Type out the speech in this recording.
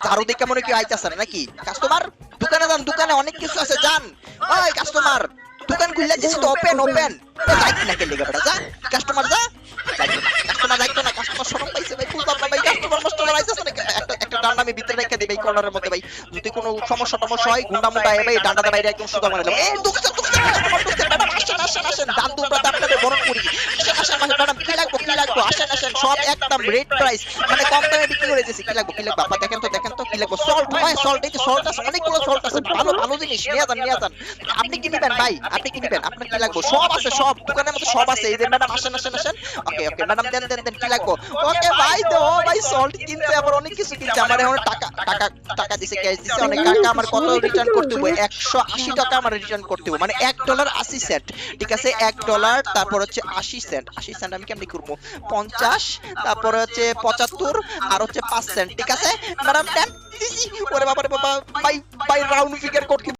ঝাড়ু দেখে মনে কি আইতাছে না নাকি কাস্টমার দোকানে যান দোকানে অনেক কিছু আছে যান ওই কাস্টমার দোকান খুললে দিছি তো ওপেন ওপেন যাইতি না কেলে বেটা যা কাস্টমার যা কাস্টমার যাইতো না কাস্টমার শরম পাইছে ভাই বুঝলাম না ভাই কাস্টমার আইতাছে না একটা ডান্ডা আমি ভিতরে রেখে দিই ভাই কর্নারের মধ্যে ভাই যদি কোনো সমস্যা হয় গুন্ডা মুন্ডা আয় ভাই ডান্ডাটা বাইরে একদম সুদা বানাইলাম এই দুঃখছে আসেন দাম দুটো আপনাদের বরণ করি আসেন ম্যাডাম কি লাগবে আসেন সব একদম রেট প্রাইস মানে কম দামে বিক্রি করে দিয়েছি কি লাগবে বাবা দেখেন তো কি লাগবে সল্ট ভাই সল্ট এই যে সল্ট আছে অনেকগুলো সল্ট আছে ভালো জিনিস নিয়ে যান আপনি কি নেবেন ভাই আপনি কি নেবেন আপনার কি লাগবে সব আছে সব দোকানের মধ্যে সব আছে এই যে ম্যাডাম আসেন ওকে ম্যাডাম দেন কি লাগবে ওকে ভাই তো ভাই সল্ট কিনতে আবার অনেক কিছু কিনতে আমার এখন টাকা দিছে ক্যাশ দিছে অনেক টাকা আমার কত রিটার্ন করতে হবে 180 টাকা আমার রিটার্ন করতে হবে মানে $1.80 ঠিক আছে $1 তারপর হচ্ছে 80 সেন্ট আমি কেমনে করব 50 তারপর হচ্ছে 75 আর হচ্ছে 5 সেন্ট ঠিক আছে ম্যাডাম দেন ওরে বাবা ভাই রাউন্ড ফিগার করতে